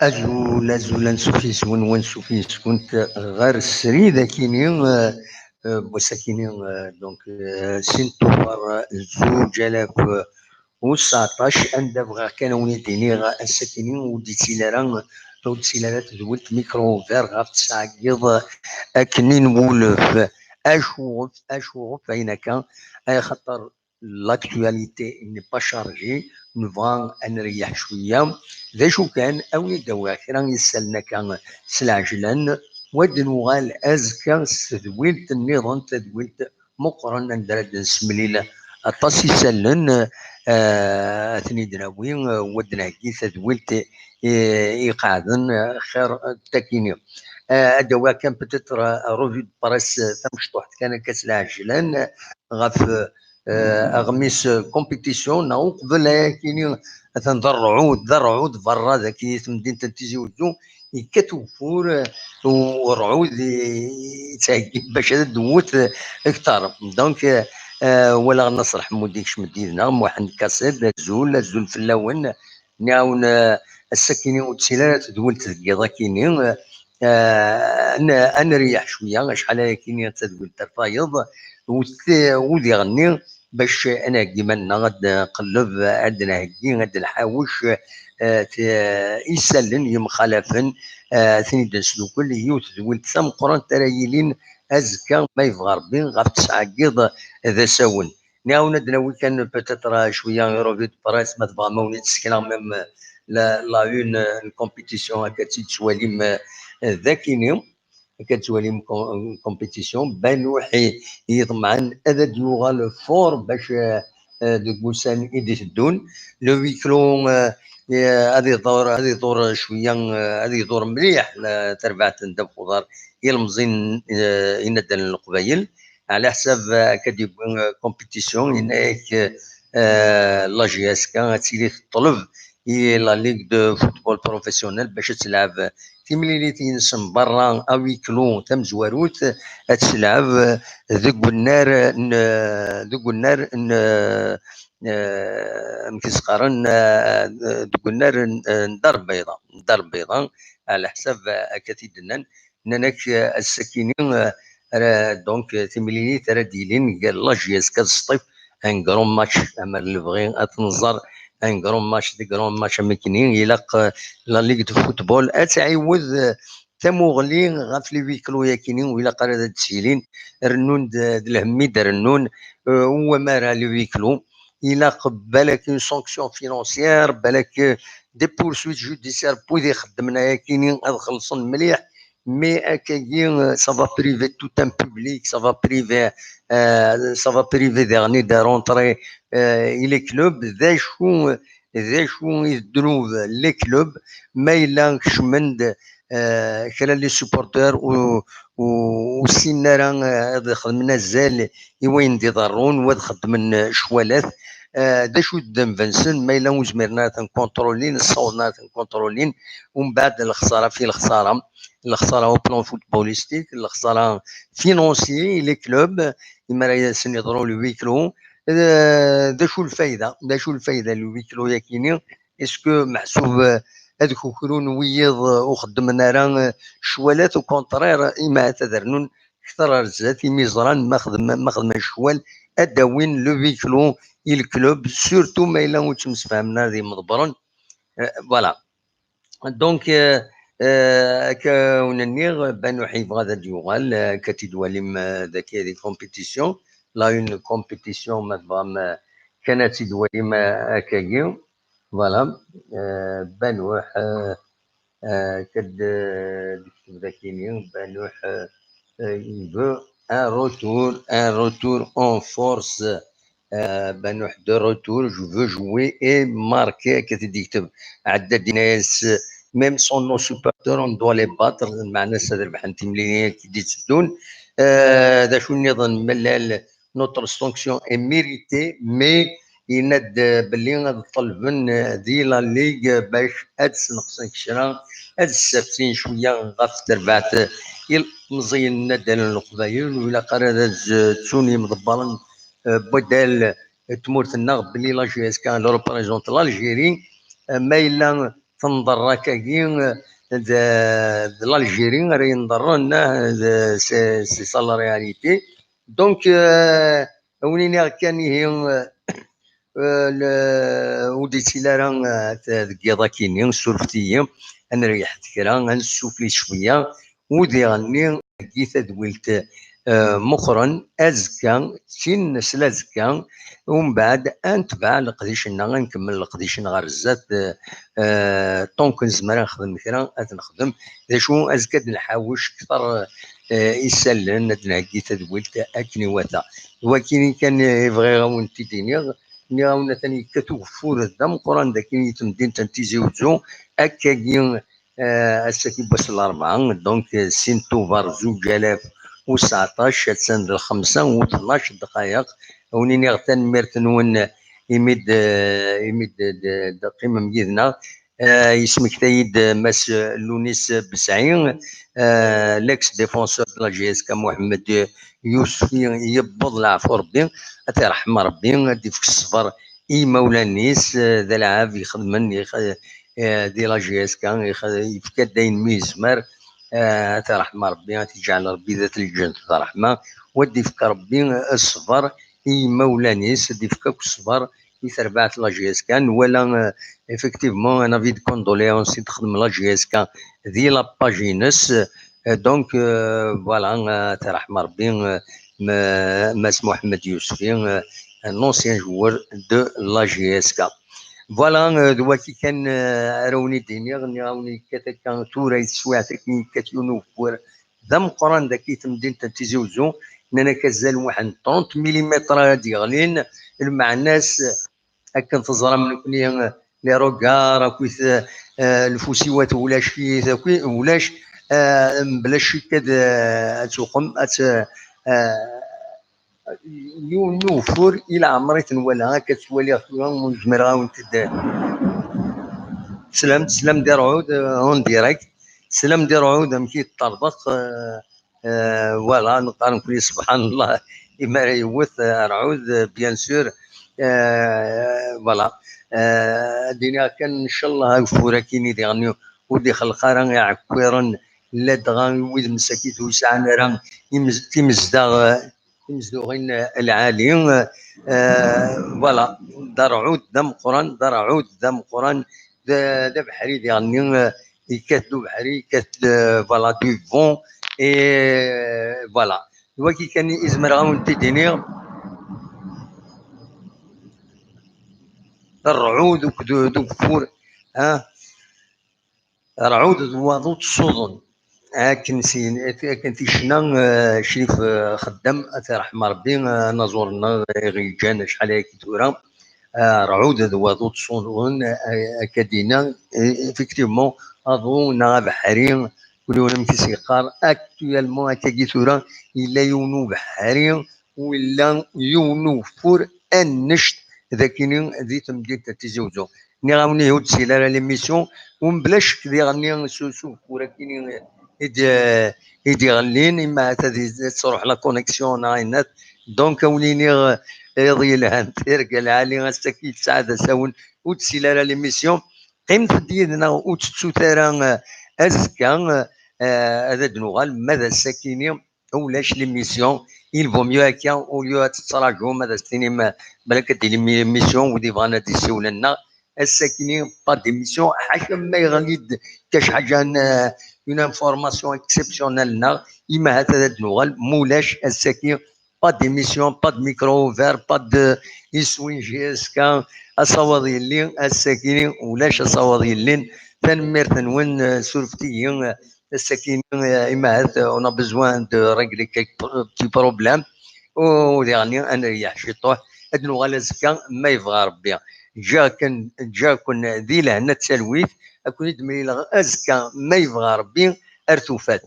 أزول نسوفيس ونسوفيس كنت غير السريدة كيني بوساكيني دونك سنتوفر 2019 أندبغا كان ونيديني غا السكيني وديتيلارا وديتيلارات دولت ميكرو فير غا تسعقيض أكني نولف أشوف أين كان أي خطر لاكتواليتي ني با شارجي نبغى نريح شوية ذا شو كان أوني دوا كرا يسالنا كان سلعجلان ود نوغال أزكى تدويلت النظام تدويلت مقرنا ندرد نسمليله أطاس يسالن أثني دراوي ود نهكي تدويلت يقعدن خير تاكيني دوا كان بتتر روفي براس تمشطوح كان كاس العجلان غف اغميس كومبيتيسيون ناو قبل كيني ذرعود برا ذاكي مدينه تيزي وزو يكتوفور ورعود يتعقب باش دوت اكثر دونك ولا نصرح موديكش مدينه واحد كاسيد زول في اللون نعاون السكيني وتسيلات دولت كيضا كيني نريح شويه شحال كيني تدوي الفايض ودي غني باش انا كيما غاد نقلب عندنا هكي غاد نحاوش يسلن يمخالفن ثاني دنسلو كل يوت دولت ثم قران ترايلين ازكى ما يبغى ربي غاف تسعقيض ذا ساون ناونا دناوي كان بتترا شويه روفيت برايس ما تبغى موني تسكنا ميم لا اون الكومبيتيسيون هكا تسواليم ذاكيني كتولي كومبيتيسيون بانوحي يطمعن هذا ديوغال فور باش دوكوسان يدي الدون لو ويكلون هذه دور شويه هذه دور مليح تربعت ندب خضار يلمزين يندن القبايل على حساب كدي كومبيتيسيون هناك لا جي اس كان تيلي الطلب هي لا ليغ دو فوتبول بروفيسيونيل باش تلعب تيمليليتي نسم برا اوي كلو تم زواروت تلعب ذوك النار مكسقرن ذوك النار دار بيضاء على حساب كتيدنن ننك السكينين دونك تيمليليت راه ديلين قال لا جياز كتصطيف ان كرون ماتش اما اللي بغي اتنظر ان كرون ماتش دي كرون ماتش اماكنين يلاق لا ليغ دو فوتبول اتعوض تموغلي غاف لي ويكلو ياكينين ويلا قرا تسيلين رنون الهميد رنون هو ما راه لي ويكلو يلاق بالك اون سانكسيون فينونسيير بالك دي بورسويت جوديسيير بوذي خدمنا ياكينين خلصن مليح مي هكاكي سافا بريفي تو ان بوبليك سافا بريفي ديغني دي رونطري الى كلوب ذا شو يدرو لي كلوب ما الا كشمند كلا لي سوبورتور وسينا راه خدمنا زال وين دي ضرون واد خدمن شوالات دا شو دم فنسن ما الا وزمرنا تنكونترولين صوتنا تنكونترولين ومن بعد الخساره في الخساره او بلون فوتبوليستيك الخساره فينونسي لي كلوب يما راه سن يضروا لي ويكلو دا شو الفايده لو ويكلو ياكيني اسكو محسوب هذوك كلون ويض وخدمنا راه شوالات وكونترير اما تذرنون كثر رزات ميزران ما خدم شوال اداوين لو ويكلو الكلوب سورتو ما الا وتمس فهمنا ذي مضبرن فوالا دونك كونني بانو حيف غادا ديوغال كتدواليم ذاك هذه كومبيتيسيون لا اون كومبيتيسيون ما كانت تدواليم هكاكي فوالا بانوح كد ذاكيني بانوح يبو un retour en force بانوح دو retour je veux jouer et marquer كتدي يكتب عدد ناس même sans nos supporters on doit les battre مع ناس ربح انت ملي كي تسدون هذا شو النظام ملال نوتر سانكسيون اي ميريتي مي يند باللي غنطلبن دي لا ليغ باش تنقصن كشرا هاد السابتين شويه غاف تربعت مزيان ندال القبايل ولا قرا تسوني مضبرن بدال تمورتنا بلي لا جي اس كان لو ريبريزونت لالجيري ما الا تنضر هكاكي l'Algérie راه ينضرنا سي سا لا رياليتي. دونك ونيني كان هي وديتي لا راه ذكيضا كيني سولفتي انا ريحت كرا نسوفلي شويه ودي غني كي تدويلت مخرا ازكى تين نسلا زكا ومن بعد انتبع لقديشنا غنكمل لقديشنا غير الزات طونك نزمر نخدم كرا نخدم شو ازكى نحوش كثر يسلن نهكي تدويلت اكني وتا وكيني كان يبغي غاون تيديني ني غاونا ثاني كتوفور الدم قران داك يتمدين تنتيزي وزو اكاكي الساكي باس الاربعه دونك سين توفر 2019 سند الخمسه و12 دقائق ونيني غتان ميرتنون يمد قيمه مجيدنا يسمك تايد ماس لونيس بسعين لاكس ديفونسور دو لا جي اس كا محمد يوسف يبض العفو ربي ترحم ربي دي في الصبر اي مولانيس ذا العاب يخدمن دي لا جي اس كان يفكا داين ميزمر ترحم ربي تجعل ربي ذات الجنة رحمة ودي فك ربي الصبر اي مولانيس دي فكاك الصبر يتربعت لا جي اس كان ولا افكتيفمون انا فيد كوندوليونس تخدم لا جي اس كان دي لا باجينس دونك فوالا ترحم ربي ماس محمد يوسفي un ancien joueur de la GSK. Voilà, دوكي كان راوني ديني غني راوني كان تورا يسوع تكني كتيونو فور ذم قران داكي تمدين تنتيزوزو نانا كزال واحد 30 ملم ديالين مع الناس هكا تزرى من كني لي روكار كويس الفوسيوات ولاش كي ولاش بلاش كذا تقوم نوفر الى عمري تنوالها كتولي ونجمر غاون سلام دير عود اون ديريكت سلام دير عود مشي طربق فوالا نقدر نقول سبحان الله إما يوث رعود بيان سور فوالا دينا كان ان شاء الله غفورا كيني ديغنيو ودي خلقا راه يعكويرن لا دغان ويد مساكيت وسعنا راه تمزدوغين العالي فوالا دار عود دم قران دار عود دم قران دا بحري ديغني يكاتلو بحري كات فوالا دو فون اي فوالا وكي كان يزمر غاون تيديني الرعود دوك فور رعود ضوض الصوضن كنتي شنا شريف خدام ترحم ربي نزورنا غيجان شحال هكي تورا رعود ضوض الصوضن اكادينا افكتيفمون اظن بحري كلهم في سيقار اكتوالمون هكاكي تورا الا يونو بحري ولا يونو فور النشط ذاكيني ذي تمديد تتزوجو ني غاوني هود سيلا ليميسيون ومبلاش كذي غني سوسو ولكن يدي غلين ما تدي تروح لا كونيكسيون عينات دونك وليني يضي لها تيرك العالي غاستكيت سعاده ساون وتسيلا ليميسيون قيمت ديالنا وتسو ترى ازكا هذا دنوغال ماذا الساكيني ولاش ليميسيون il vaut mieux هكا وليو تتراجعوا ماذا ستيني بالك دير ليميسيون ودي بغانا تيسيو لنا الساكنين با ديميسيون حاجه ما يغليد كاش حاجه اون انفورماسيون اكسبسيونيل لنا اما هذا النوغال مولاش الساكن با ديميسيون با دو ميكرو اوفير با دو يسوين جي اس كا اصوضي اللي الساكنين ولاش اصوضي اللي تنمير تنون سولفتي الساكنين اما هذا اون بيزوان دو ريغلي كيك بتي بروبليم وديرني انا ريح شي طوح هاد النوغال الزكا ما يبغى ربي جا كن ذي لهنا تسلويت اكون يدمي ازكى ما يبغى ربي ارتوفات